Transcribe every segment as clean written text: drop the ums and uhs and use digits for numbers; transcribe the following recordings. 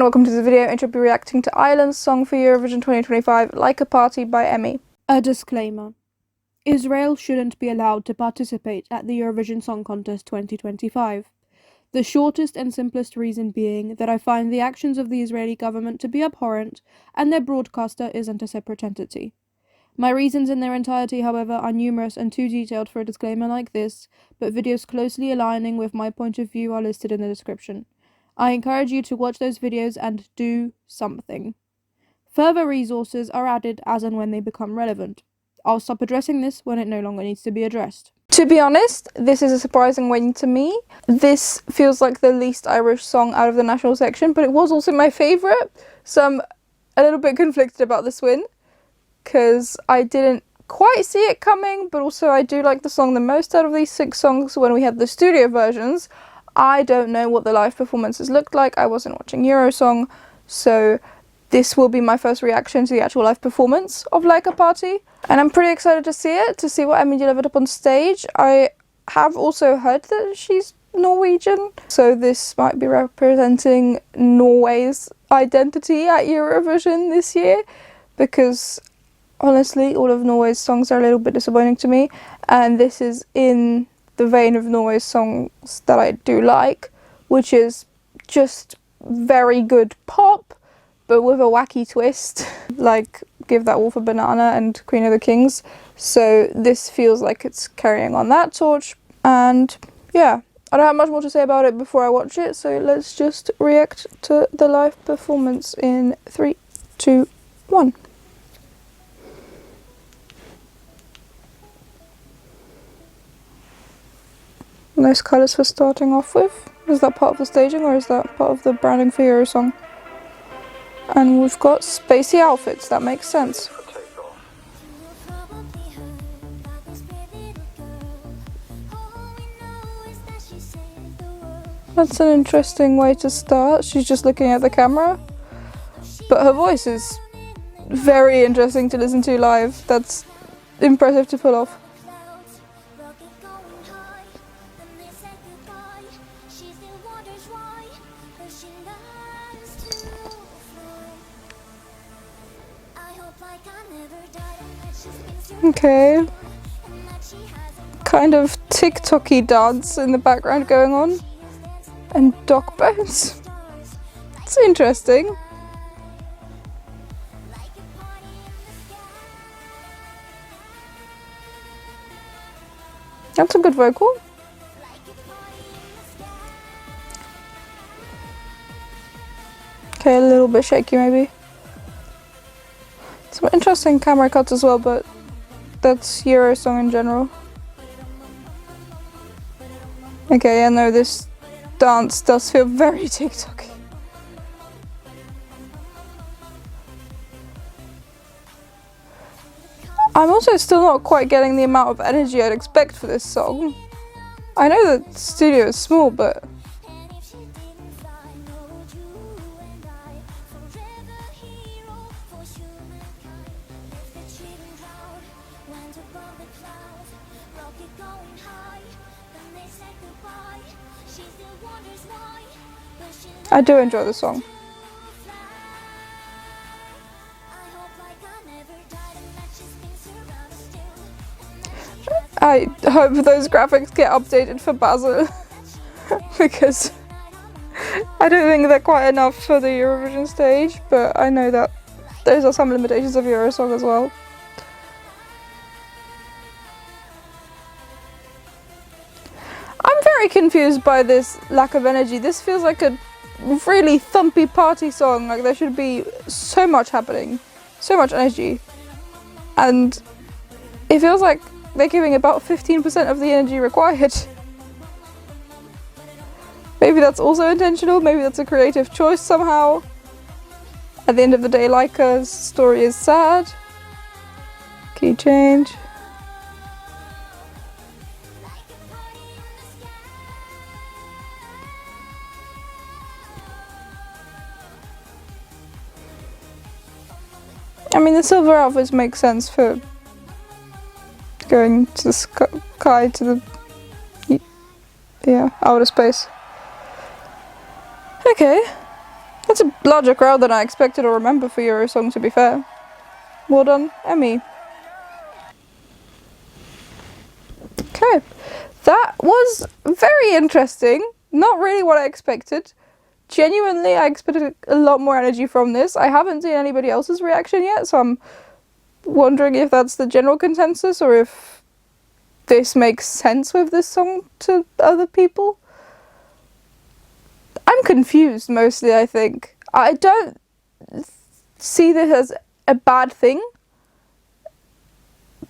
And welcome to the video, and you'll be reacting to Ireland's song for Eurovision 2025, Laika Party by Emmy. A disclaimer. Israel shouldn't be allowed to participate at the Eurovision Song Contest 2025. The shortest and simplest reason being that I find the actions of the Israeli government to be abhorrent, and their broadcaster isn't a separate entity. My reasons in their entirety, however, are numerous and too detailed for a disclaimer like this, but videos closely aligning with my point of view are listed in the description. I encourage you to watch those videos and do something. Further resources are added as and when they become relevant. I'll stop addressing this when it no longer needs to be addressed. To be honest, this is a surprising win to me. This feels like the least Irish song out of the national section, but it was also my favourite, so I'm a little bit conflicted about this win, because I didn't quite see it coming, but also I do like the song the most out of these 6 songs when we had the studio versions. I don't know what the live performances looked like. I wasn't watching Eurosong, so this will be my first reaction to the actual live performance of Laika Party. And I'm pretty excited to see it, to see what Emmy delivered up on stage. I have also heard that she's Norwegian, so this might be representing Norway's identity at Eurovision this year, because honestly, all of Norway's songs are a little bit disappointing to me, and this is in the vein of Norway's songs that I do like, which is just very good pop, but with a wacky twist, like Give That Wolf a Banana and Queen of the Kings. So this feels like it's carrying on that torch, and yeah, I don't have much more to say about it before I watch it, so let's just react to the live performance in 3, 2, 1. Nice colours for starting off with. Is that part of the staging, or is that part of the branding for Eurosong? And we've got spacey outfits, that makes sense. That's an interesting way to start. She's just looking at the camera, but her voice is very interesting to listen to live. That's impressive to pull off. Okay, kind of TikTok-y dance in the background going on, and dog bones. It's interesting. That's a good vocal. Okay, a little bit shaky maybe. Some interesting camera cuts as well, but that's Eurosong in general. Okay, I know this dance does feel very TikTok-y. I'm also still not quite getting the amount of energy I'd expect for this song. I know the studio is small, but I do enjoy the song. I hope those graphics get updated for Basel because I don't think they're quite enough for the Eurovision stage, but I know that those are some limitations of Eurosong as well. I'm very confused by this lack of energy. This feels like a really thumpy party song. Like, there should be so much happening, so much energy, and it feels like they're giving about 15% of the energy required. Maybe that's also intentional, maybe that's a creative choice somehow. At the end of the day, Laika's story is sad. Key change. I mean, the silver outfits make sense for going to the sky, to the outer space. Okay, That's a larger crowd than I expected or remember for Eurosong, to be fair. Well done, Emmy. Okay, that was very interesting. Not really what I expected. Genuinely, I expected a lot more energy from this. I haven't seen anybody else's reaction yet, so I'm wondering if that's the general consensus or if this makes sense with this song to other people. I'm confused mostly, I think. I don't see this as a bad thing,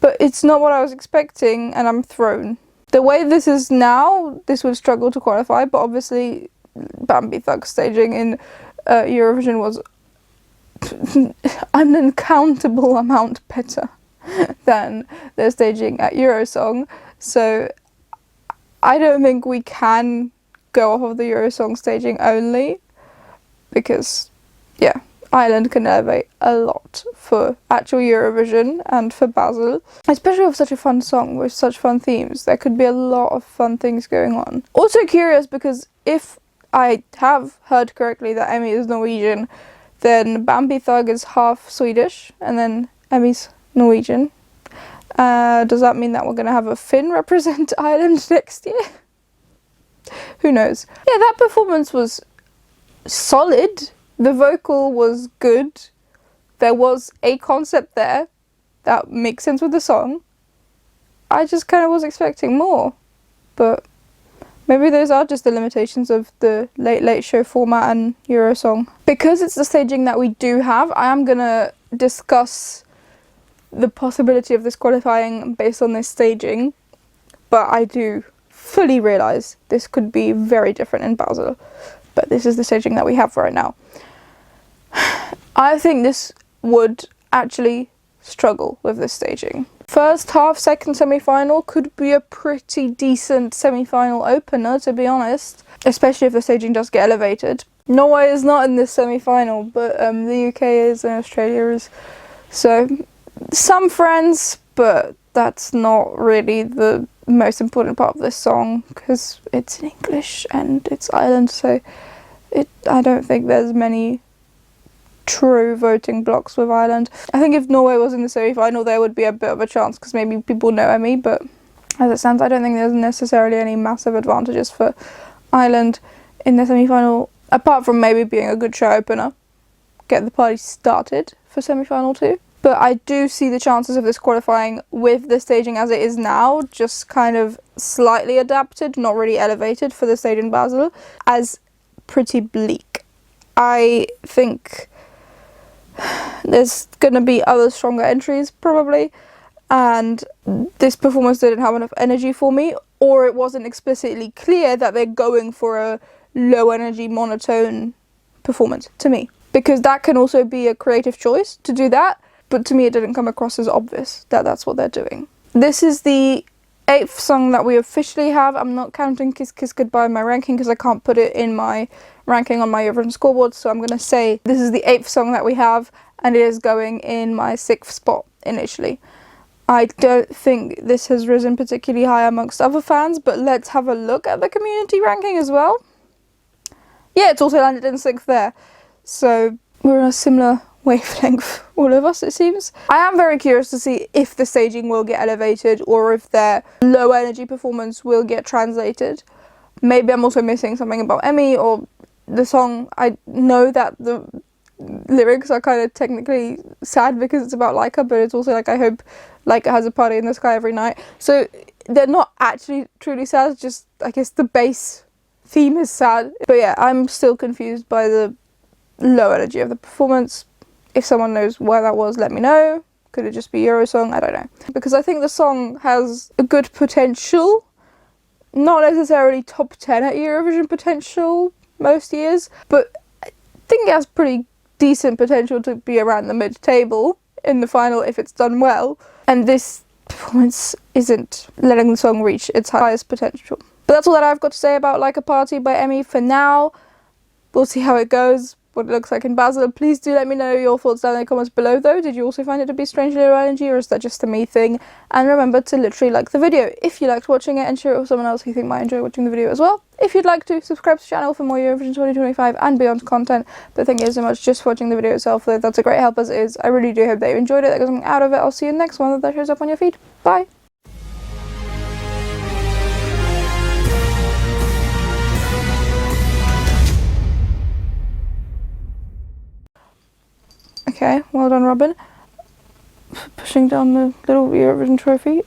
but it's not what I was expecting, and I'm thrown. The way this is now, this would struggle to qualify, but obviously Bambi Thug's staging in Eurovision was an uncountable amount better than their staging at Eurosong, so I don't think we can go off of the Eurosong staging only, because yeah, Ireland can elevate a lot for actual Eurovision and for Basel, especially with such a fun song with such fun themes. There could be a lot of fun things going on. Also curious, because if I have heard correctly that Emmy is Norwegian, then Bambi Thug is half Swedish and then Emmy's Norwegian. Does that mean that we're going to have a Finn represent Ireland next year? Who knows? Yeah, that performance was solid. The vocal was good. There was a concept there that makes sense with the song. I just kind of was expecting more. But maybe those are just the limitations of the late show format and Eurosong. Because it's the staging that we do have, I am going to discuss the possibility of this qualifying based on this staging. But I do fully realise this could be very different in Basel. But this is the staging that we have right now. I think this would actually struggle with this staging. First half, second semi-final could be a pretty decent semi-final opener, to be honest. Especially if the staging does get elevated. Norway is not in this semi-final, but the UK is and Australia is. So, some friends, but that's not really the most important part of this song, because it's in English and it's Ireland, so I don't think there's many true voting blocks with Ireland. I think if Norway was in the semi-final, there would be a bit of a chance, because maybe people know Emmy, but as it stands, I don't think there's necessarily any massive advantages for Ireland in the semi-final, apart from maybe being a good show opener, get the party started for semi-final 2. But I do see the chances of this qualifying with the staging as it is now, just kind of slightly adapted, not really elevated for the stage in Basel, as pretty bleak. I think there's going to be other stronger entries probably, and this performance didn't have enough energy for me, or it wasn't explicitly clear that they're going for a low energy monotone performance to me, because that can also be a creative choice to do that, but to me it didn't come across as obvious that that's what they're doing. This is the 8th song that we officially have. I'm not counting Kiss Kiss Goodbye in my ranking because I can't put it in my ranking on my Eurovision scoreboard, so I'm going to say this is the 8th song that we have, and it is going in my 6th spot initially. I don't think this has risen particularly high amongst other fans, but let's have a look at the community ranking as well. Yeah, it's also landed in 6th there, so we're on a similar wavelength, all of us, it seems. I am very curious to see if the staging will get elevated or if their low energy performance will get translated. Maybe I'm also missing something about Emmy or the song. I know that the lyrics are kind of technically sad because it's about Laika, but it's also like, I hope Laika has a party in the sky every night. So they're not actually truly sad, it's just I guess the base theme is sad. But yeah, I'm still confused by the low energy of the performance. If someone knows why that was, let me know. Could it just be Eurosong? I don't know. Because I think the song has a good potential. Not necessarily top 10 at Eurovision potential most years, but I think it has pretty decent potential to be around the mid-table in the final if it's done well. And this performance isn't letting the song reach its highest potential. But that's all that I've got to say about Laika Party by Emmy for now. We'll see how it goes. what it looks like in Basel. Please do let me know your thoughts down in the comments below though. Did you also find it to be strangely low energy, or is that just a me thing? And remember to literally like the video if you liked watching it, and share it with someone else who you think might enjoy watching the video as well. If you'd like to, subscribe to the channel for more Eurovision 2025 and beyond content. But thank you so much just for watching the video itself though. That's a great help as it is. I really do hope that you enjoyed it, that got something out of it. I'll see you in the next one that shows up on your feed. Bye! Okay, well done Robin, for pushing down the little Eurovision trophy.